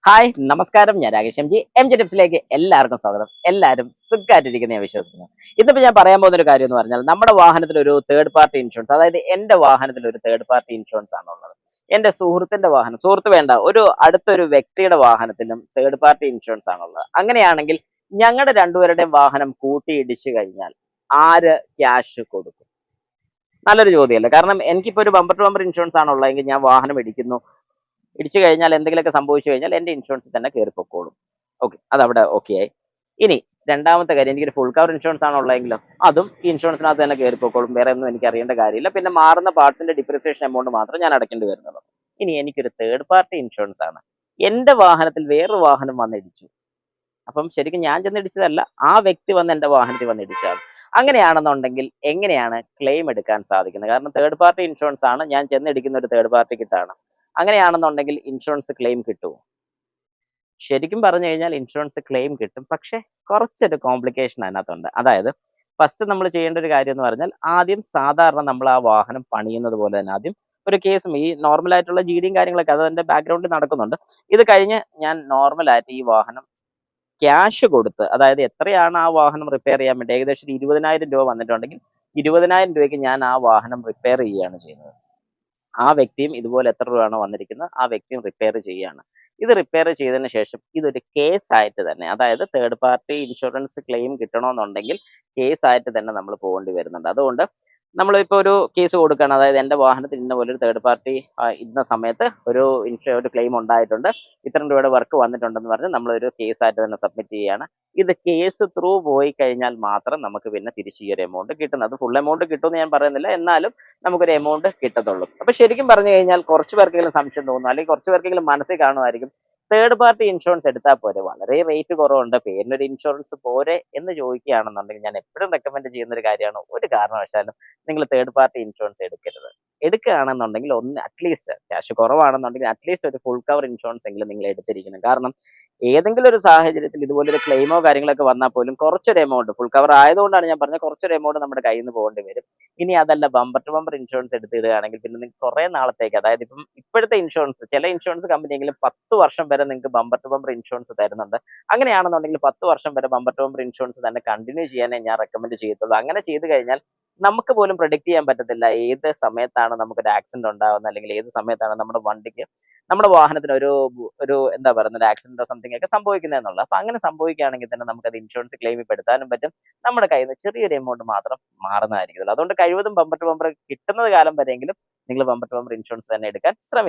Hi നമസ്കാരം, ഞാൻ Rakesh M G ടിപ്സിലേക്ക് എല്ലാവർക്കും സ്വാഗതം. എല്ലാവരും സുഖമായിട്ടിരിക്കുന്ന ഞാൻ വിശ്വസിക്കുന്നു. ഇന്നിപ്പോ ഞാൻ പറയാൻ പോകുന്ന ഒരു കാര്യം എന്ന് പറഞ്ഞാൽ നമ്മുടെ വാഹനത്തിൽ ഒരു തേർഡ് പാർട്ടി ഇൻഷുറൻസ്, അതായത് എന്റെ വാഹനത്തിൽ ഒരു തേർഡ് പാർട്ടി ഇൻഷുറൻസ് ആണ് ഉള്ളത്. എന്റെ സുഹൃത്തിന്റെ വാഹനം, സുഹൃത്ത് വേണ്ട, ഒരു അടുത്തൊരു വ്യക്തിയുടെ വാഹനത്തിലും തേർഡ് പാർട്ടി ഇൻഷുറൻസ് ആണുള്ളത്. അങ്ങനെയാണെങ്കിൽ ഞങ്ങളുടെ രണ്ടുപേരുടെയും വാഹനം കൂട്ടിയിടിച്ചു കഴിഞ്ഞാൽ ആര് ക്യാഷ് കൊടുക്കും? നല്ലൊരു ചോദ്യമല്ലേ? കാരണം എനിക്കിപ്പോ ഒരു ബമ്പർ ടു ബമ്പർ ഇൻഷുറൻസ് ആണുള്ളതെങ്കിൽ ഞാൻ വാഹനം ഇടിക്കുന്നു, ഇടിച്ചു കഴിഞ്ഞാൽ എന്തെങ്കിലുമൊക്കെ സംഭവിച്ചു കഴിഞ്ഞാൽ എന്റെ ഇൻഷുറൻസിൽ തന്നെ കയറി പൊക്കോളും. ഓക്കെ, അതവിടെ ഓക്കെ ആയി. ഇനി രണ്ടാമത്തെ കാര്യം, എനിക്കൊരു ഫുൾ കവർ ഇൻഷുറൻസ് ആണ് ഉള്ളതെങ്കിലോ അതും ഈ ഇൻഷുറൻസിനകത്ത് തന്നെ കയറി പൊക്കോളും. വേറെ ഒന്നും എനിക്ക് അറിയേണ്ട കാര്യമില്ല. പിന്നെ മാറുന്ന പാർട്സിന്റെ ഡിപ്രിസിയേഷൻ എമൗണ്ട് മാത്രം ഞാൻ അടയ്ക്കേണ്ടി വരുന്നുള്ളൂ. ഇനി എനിക്കൊരു തേർഡ് പാർട്ടി ഇൻഷുറൻസ് ആണ്. എന്റെ വാഹനത്തിൽ വേറൊരു വാഹനം വന്നിടിച്ചു. അപ്പം ശരിക്കും ഞാൻ ചെന്നിടിച്ചതല്ല, ആ വ്യക്തി വന്ന് എന്റെ വാഹനത്തിൽ വന്ന് ഇടിച്ചതാണ്. അങ്ങനെയാണെന്നുണ്ടെങ്കിൽ എങ്ങനെയാണ് ക്ലെയിം എടുക്കാൻ സാധിക്കുന്നത്? കാരണം തേർഡ് പാർട്ടി ഇൻഷുറൻസ് ആണ്, ഞാൻ ചെന്നിടിക്കുന്ന ഒരു തേർഡ് പാർട്ടി കിട്ടാണ്. അങ്ങനെയാണെന്നുണ്ടെങ്കിൽ ഇൻഷുറൻസ് ക്ലെയിം കിട്ടുമോ? ശരിക്കും പറഞ്ഞു കഴിഞ്ഞാൽ ഇൻഷുറൻസ് ക്ലെയിം കിട്ടും, പക്ഷെ കുറച്ചൊരു കോംപ്ലിക്കേഷൻ അതിനകത്തുണ്ട്. അതായത് ഫസ്റ്റ് നമ്മൾ ചെയ്യേണ്ട ഒരു കാര്യം എന്ന് പറഞ്ഞാൽ, ആദ്യം സാധാരണ നമ്മൾ ആ വാഹനം പണിയുന്നത് പോലെ തന്നെ ആദ്യം ഒരു കേസും ഈ നോർമൽ ആയിട്ടുള്ള ജിഡിയും കാര്യങ്ങളൊക്കെ അത് അതിന്റെ ബാക്ക്ഗ്രൗണ്ടിൽ നടക്കുന്നുണ്ട്. ഇത് കഴിഞ്ഞ് ഞാൻ നോർമലായിട്ട് ഈ വാഹനം ക്യാഷ് കൊടുത്ത്, അതായത് എത്രയാണ് ആ വാഹനം റിപ്പയർ ചെയ്യാൻ വേണ്ടി, ഏകദേശം ഒരു 20,000 രൂപ വന്നിട്ടുണ്ടെങ്കിൽ 20,000 രൂപയ്ക്ക് ഞാൻ ആ വാഹനം റിപ്പയർ ചെയ്യുകയാണ് ചെയ്യുന്നത്. ആ വ്യക്തിയും ഇതുപോലെ എത്ര രൂപയാണോ വന്നിരിക്കുന്നത് ആ വ്യക്തിയും റിപ്പയർ ചെയ്യുകയാണ്. ഇത് റിപ്പയർ ചെയ്തതിന് ശേഷം ഇതൊരു കേസായിട്ട് തന്നെ, അതായത് തേർഡ് പാർട്ടി ഇൻഷുറൻസ് ക്ലെയിം കിട്ടണമെന്നുണ്ടെങ്കിൽ കേസായിട്ട് തന്നെ നമ്മൾ പോകേണ്ടി വരുന്നുണ്ട്. അതുകൊണ്ട് നമ്മളിപ്പോൾ ഒരു കേസ് കൊടുക്കുകയാണ്, അതായത് എൻ്റെ വാഹനത്തിൽ ഇന്ന പോലെ ഒരു തേർഡ് പാർട്ടി ഇന്ന സമയത്ത് ഒരു ക്ലെയിം ഉണ്ടായിട്ടുണ്ട്, ഇത്രയും രൂപയുടെ വർക്ക് വന്നിട്ടുണ്ടെന്ന് പറഞ്ഞ് നമ്മളൊരു കേസായിട്ട് തന്നെ സബ്മിറ്റ് ചെയ്യുകയാണ്. ഇത് കേസ് ത്രൂ പോയി കഴിഞ്ഞാൽ മാത്രം നമുക്ക് പിന്നെ തിരിച്ച് ഈ ഒരു എമൗണ്ട് കിട്ടുന്നത്. ഫുൾ എമൗണ്ട് കിട്ടുമെന്ന് ഞാൻ പറയുന്നില്ല, എന്നാലും നമുക്കൊരു എമൗണ്ട് കിട്ടത്തുള്ളൂ. അപ്പൊ ശരിക്കും പറഞ്ഞു കഴിഞ്ഞാൽ കുറച്ച് പേർക്കെങ്കിലും സംശയം തോന്നും, അല്ലെങ്കിൽ കുറച്ച് പേർക്കെങ്കിലും മനസ്സിൽ കാണുമായിരിക്കും, തേർഡ് പാർട്ടി ഇൻഷുറൻസ് എടുത്താൽ പോരെ, വളരെ റേറ്റ് കുറവുണ്ട്, പേരിനൊരു ഇൻഷുറൻസ് പോരെ എന്ന് ചോദിക്കുകയാണെന്നുണ്ടെങ്കിൽ ഞാൻ എപ്പോഴും റെക്കമെൻഡ് ചെയ്യുന്ന ഒരു കാര്യമാണ്, ഒരു കാരണവശാലും നിങ്ങൾ തേർഡ് പാർട്ടി ഇൻഷുറൻസ് എടുക്കരുത്. എടുക്കുകയാണെന്നുണ്ടെങ്കിൽ ഒന്ന് അറ്റ്ലീസ്റ്റ് ക്യാഷ് കുറവാണെന്നുണ്ടെങ്കിൽ അറ്റ്ലീസ്റ്റ് ഒരു ഫുൾ കവർ ഇൻഷുറൻസ് എങ്കിലും നിങ്ങൾ എടുത്തിരിക്കണം. കാരണം ഏതെങ്കിലും ഒരു സാഹചര്യത്തിൽ ഇതുപോലൊരു ക്ലെയിമോ കാര്യങ്ങളൊക്കെ വന്നാൽ പോലും കുറച്ചൊരു എമൗണ്ട്, ഫുൾ കവർ ആയതുകൊണ്ടാണ് ഞാൻ പറഞ്ഞത്, കുറച്ചൊരു എമൗണ്ട് നമ്മുടെ കയ്യിൽ നിന്ന് പോകേണ്ടി വരും. ഇനി അതല്ല ബമ്പർ ടു ബമ്പർ ഇൻഷുറൻസ് എടുത്തിടുകയാണെങ്കിൽ പിന്നെ നിങ്ങൾക്ക് കുറെ നാളത്തേക്ക്, അതായത് ഇപ്പം ഇപ്പോഴത്തെ ഇൻഷുറൻസ്, ചില ഇൻഷുറൻസ് കമ്പനിയെങ്കിലും 10 വർഷം വരെ നിങ്ങൾക്ക് ബമ്പർ ടു ബമ്പർ ഇൻഷുറൻസ് തരുന്നുണ്ട്. അങ്ങനെയാണെന്നുണ്ടെങ്കിൽ 10 വർഷം വരെ ബമ്പർ ടു ബമ്പർ ഇൻഷുറൻസ് തന്നെ കണ്ടിന്യൂ ചെയ്യാനേ ഞാൻ റെക്കമെൻഡ് ചെയ്യത്തുള്ളൂ. അങ്ങനെ ചെയ്ത് കഴിഞ്ഞാൽ നമുക്ക് പോലും പ്രഡിക്റ്റ് ചെയ്യാൻ പറ്റത്തില്ല ഏത് സമയത്താണ് നമുക്കൊരു ആക്സിഡന്റ് ഉണ്ടാകുന്നത്, അല്ലെങ്കിൽ ഏത് സമയത്താണ് നമ്മുടെ വണ്ടിക്ക്, നമ്മുടെ വാഹനത്തിന് ഒരു എന്താ പറയുന്നത്, ആക്സിഡന്റോ സംതിങ് ഒക്കെ സംഭവിക്കുന്നതെന്നുള്ളത്. അപ്പൊ അങ്ങനെ സംഭവിക്കുകയാണെങ്കിൽ തന്നെ നമുക്കത് ഇൻഷുറൻസ് ക്ലെയിമിൽ പെടുത്താനും പറ്റും. നമ്മുടെ കയ്യിൽ നിന്ന് ചെറിയൊരു എമൗണ്ട് മാത്രം മാറുന്നതായിരിക്കും. അതുകൊണ്ട് കഴിവതും ബമ്പർ ടു ബമ്പർ കിട്ടുന്നത് കാലം വരെയെങ്കിലും നിങ്ങൾ ബമ്പർ ടു ബമ്പർ ഇൻഷുറൻസ് തന്നെ എടുക്കാൻ ശ്രമിക്കും.